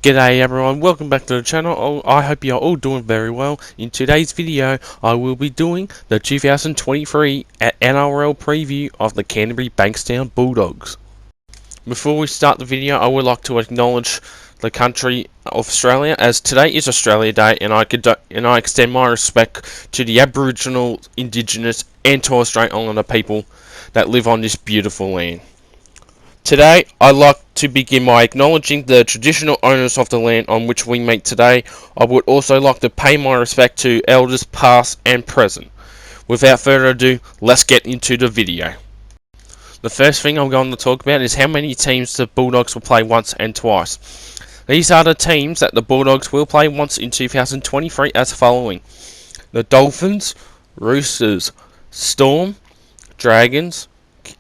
G'day everyone, welcome back to the channel. I hope you're all doing very well. In today's video, I will be doing the 2023 NRL Preview of the Canterbury Bankstown Bulldogs. Before we start the video, I would like to acknowledge the country of Australia, as today is Australia Day, and I extend my respect to the Aboriginal, Indigenous and Torres Strait Islander people that live on this beautiful land. Today, I'd like to begin by acknowledging the traditional owners of the land on which we meet today. I would also like to pay my respect to elders past and present. Without further ado, let's get into the video. The first thing I'm going to talk about is how many teams the Bulldogs will play once and twice. These are the teams that the Bulldogs will play once in 2023 as following: the Dolphins, Roosters, Storm, Dragons,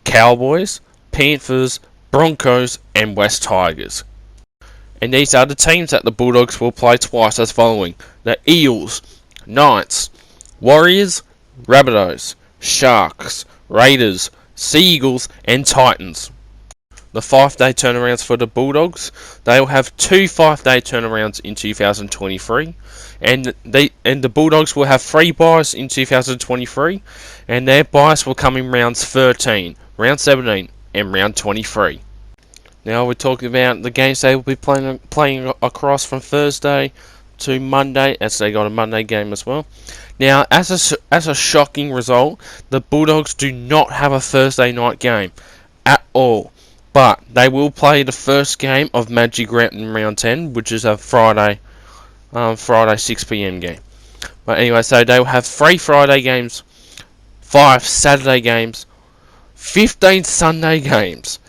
Cowboys, Panthers, Broncos and West Tigers. And these are the teams that the Bulldogs will play twice as following: the Eels, Knights, Warriors, Rabbitohs, Sharks, Raiders, Sea Eagles and Titans. The 5-day turnarounds for the Bulldogs, they will have 2 5-day turnarounds in 2023, and the Bulldogs will have 3 byes in 2023, and their byes will come in rounds 13, round 17 and round 23. Now we're talking about the games they will be playing across from Thursday to Monday, as they got a Monday game as well. Now, as a shocking result, the Bulldogs do not have a Thursday night game at all, but they will play the first game of Magic Round in round 10, which is a Friday 6 PM game. But anyway, so they will have 3 Friday games, 5 Saturday games, 15 Sunday games,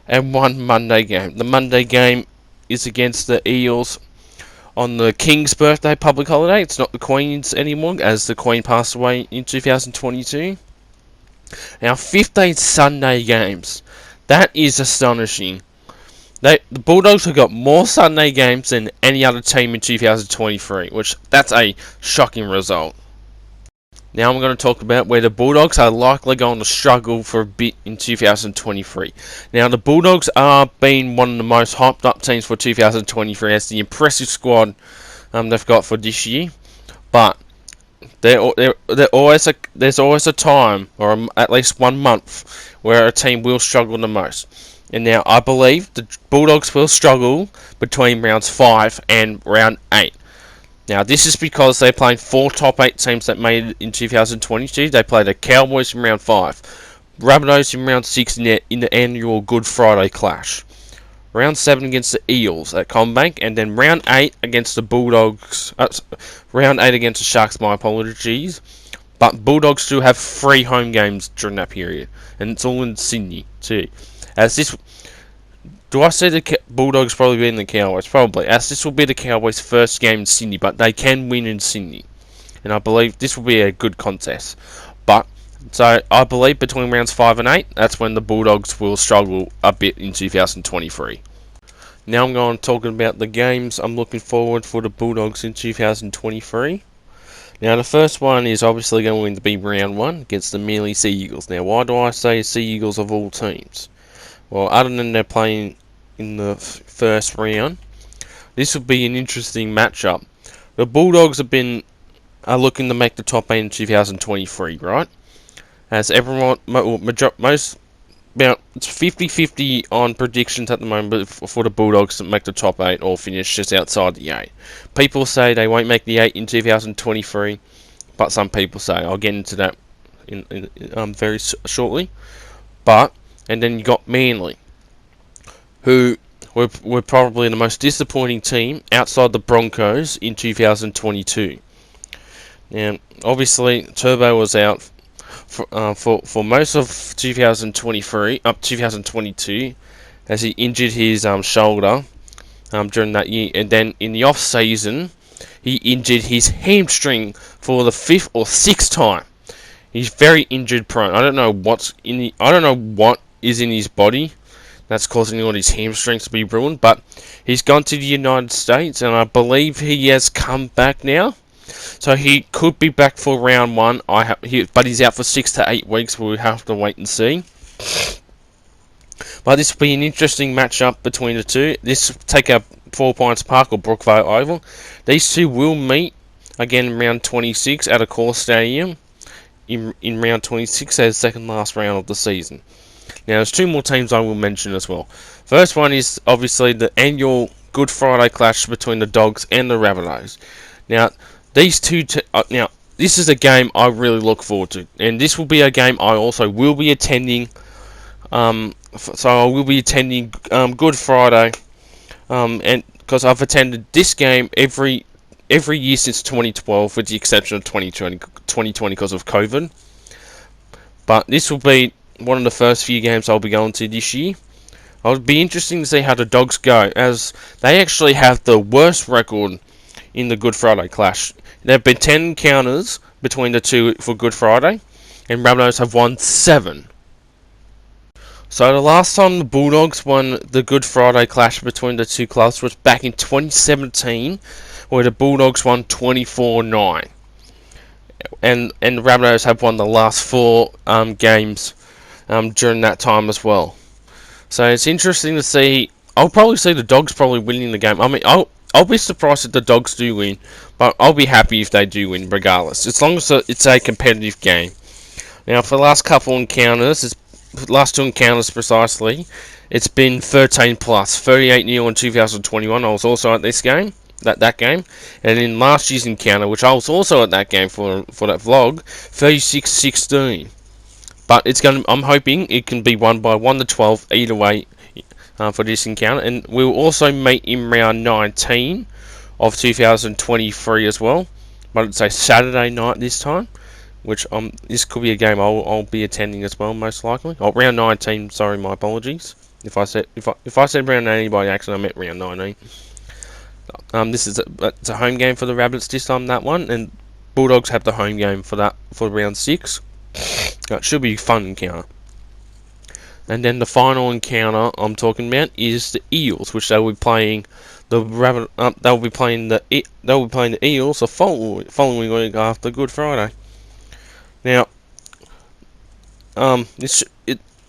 and 1 Monday game. The Monday game is against the Eels on the King's birthday public holiday. It's not the Queen's anymore, as the Queen passed away in 2022. Now, 15 Sunday games. That is astonishing. The Bulldogs have got more Sunday games than any other team in 2023, that's a shocking result. Now I'm going to talk about where the Bulldogs are likely going to struggle for a bit in 2023. Now the Bulldogs are being one of the most hyped up teams for 2023 as the impressive squad they've got for this year. But there's always a time, or at least 1 month, where a team will struggle the most. And now I believe the Bulldogs will struggle between rounds 5 and round 8. Now, this is because they're playing 4 top 8 teams that made it in 2022. They play the Cowboys in round 5, Rabbitohs in round 6 in the annual Good Friday clash, round 7 against the Eels at CommBank, and then round 8 against the Bulldogs. Round 8 against the Sharks, my apologies. But Bulldogs do have 3 home games during that period, and it's all in Sydney too. Do I see the Bulldogs probably beating the Cowboys? Probably, as this will be the Cowboys' first game in Sydney, but they can win in Sydney. And I believe this will be a good contest. So I believe between rounds 5 and 8, that's when the Bulldogs will struggle a bit in 2023. Now I'm going to talk about the games I'm looking forward for the Bulldogs in 2023. Now the first one is obviously going to be round 1 against the Manly Sea Eagles. Now why do I say Sea Eagles of all teams? Well, other than they're playing in the first round, this will be an interesting matchup. The Bulldogs are looking to make the top 8 in 2023, right? As everyone, it's 50-50 on predictions at the moment for the Bulldogs to make the top 8 or finish just outside the 8. People say they won't make the 8 in 2023, but some people say, I'll get into that in very shortly. And then you got Manly, who were probably the most disappointing team outside the Broncos in 2022. Now, obviously, Turbo was out for most of 2022, as he injured his shoulder during that year, and then in the off season, he injured his hamstring for the 5th or 6th time. He's very injured prone. I don't know what is in his body that's causing all his hamstrings to be ruined, but he's gone to the United States, and I believe he has come back now, so he could be back for round 1. But he's out for 6 to 8 weeks. We'll have to wait and see. But this will be an interesting matchup between the two. This will take Four Pines Park or Brookvale Oval. These two will meet again in round 26 at a core stadium in round 26 as second last round of the season. Now, there's two more teams I will mention as well. First one is obviously the annual Good Friday clash between the Dogs and the Rabbitohs. Now, these two. This is a game I really look forward to, and this will be a game I also will be attending. So I will be attending Good Friday, and because I've attended this game every year since 2012, with the exception of 2020 because of COVID. But this will be one of the first few games I'll be going to this year. It'll be interesting to see how the Dogs go, as they actually have the worst record in the Good Friday clash. There have been 10 encounters between the two for Good Friday, and Rabbitohs have won 7. So the last time the Bulldogs won the Good Friday clash between the two clubs was back in 2017, where the Bulldogs won 24-9. And the Rabbitohs have won the last 4 games during that time as well. So it's interesting to see. I'll probably see the Dogs probably winning the game. I mean, I'll be surprised if the Dogs do win, but I'll be happy if they do win regardless, as long as it's a competitive game. Now, for the last couple encounters, last 2 encounters precisely, it's been 13 plus, 38-0 in 2021. I was also at this game, that game, and in last year's encounter, which I was also at that game for that vlog, 36-16. But I'm hoping it can be won by 1-12 either way for this encounter, and we'll also meet in round 19 of 2023 as well. But it's a Saturday night this time, which this could be a game I'll be attending as well, most likely. Oh, round 19. Sorry, my apologies. If I said round 19 by accident, I meant round 19. This is it's a home game for the Rabbits this time, that one, and Bulldogs have the home game for round 6. It should be a fun encounter. And then the final encounter I'm talking about is the Eels, which they'll be playing the Eels the following week after Good Friday. Now, this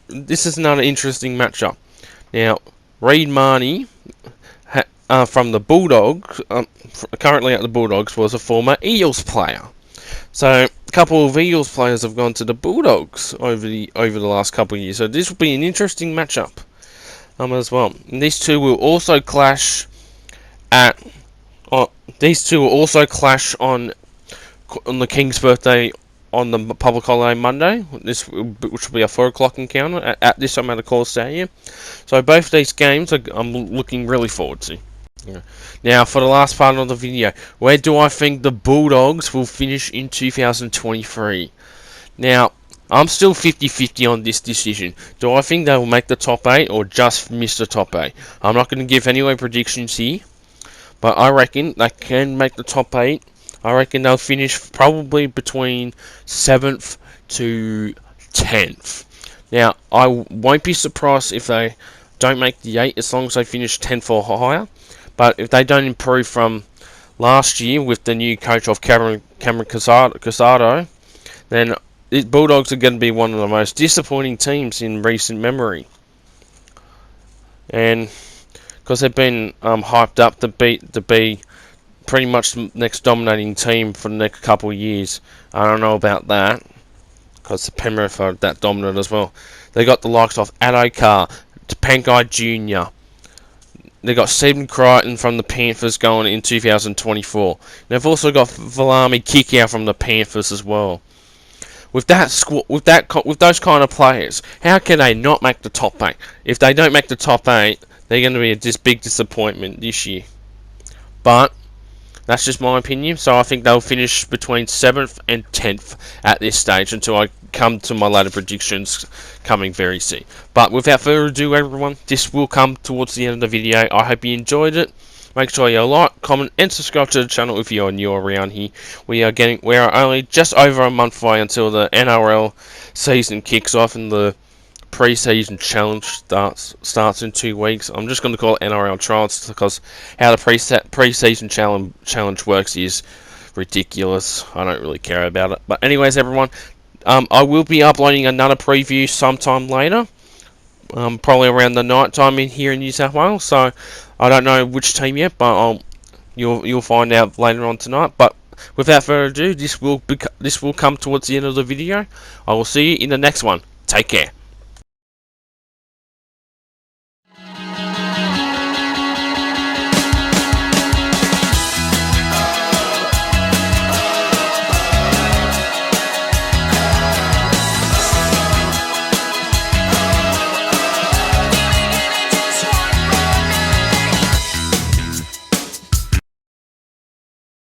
is another interesting matchup. Now, Reid Marnie from the Bulldogs, currently at the Bulldogs, was a former Eels player. So a couple of Eels players have gone to the Bulldogs over the last couple of years. So this will be an interesting matchup as well. And these two will also clash on the King's birthday on the public holiday Monday. Which will be a 4 o'clock encounter at this time at the Core Stadium. So both these games I'm looking really forward to. Yeah. Now, for the last part of the video, where do I think the Bulldogs will finish in 2023? Now, I'm still 50-50 on this decision. Do I think they will make the top 8 or just miss the top 8? I'm not going to give any predictions here, but I reckon they can make the top 8. I reckon they'll finish probably between 7th to 10th. Now, I won't be surprised if they don't make the 8 as long as they finish 10th or higher. But if they don't improve from last year with the new coach of Cameron Casado, then the Bulldogs are going to be one of the most disappointing teams in recent memory. And because they've been hyped up to be pretty much the next dominating team for the next couple of years. I don't know about that, because the Penrith are that dominant as well. They got the likes of Adokar, Pangai Jr. They got Stephen Crichton from the Panthers going in 2024. They've also got Valami Kikau from the Panthers as well. With those kind of players, how can they not make the top 8? If they don't make the top 8, they're going to be a big disappointment this year. But that's just my opinion. So I think they'll finish between 7th and 10th at this stage until I come to my later predictions coming very soon. But without further ado, everyone, this will come towards the end of the video. I hope you enjoyed it. Make sure you like, comment, and subscribe to the channel if you are new around here. We are only just over a month away until the NRL season kicks off and the pre-season challenge starts in 2 weeks. I'm just going to call it NRL trials because how the pre-season challenge works is ridiculous. I don't really care about it. But anyways, everyone, I will be uploading another preview sometime later, probably around the night time here in New South Wales. So I don't know which team yet, but you'll find out later on tonight. But without further ado, this will come towards the end of the video. I will see you in the next one. Take care.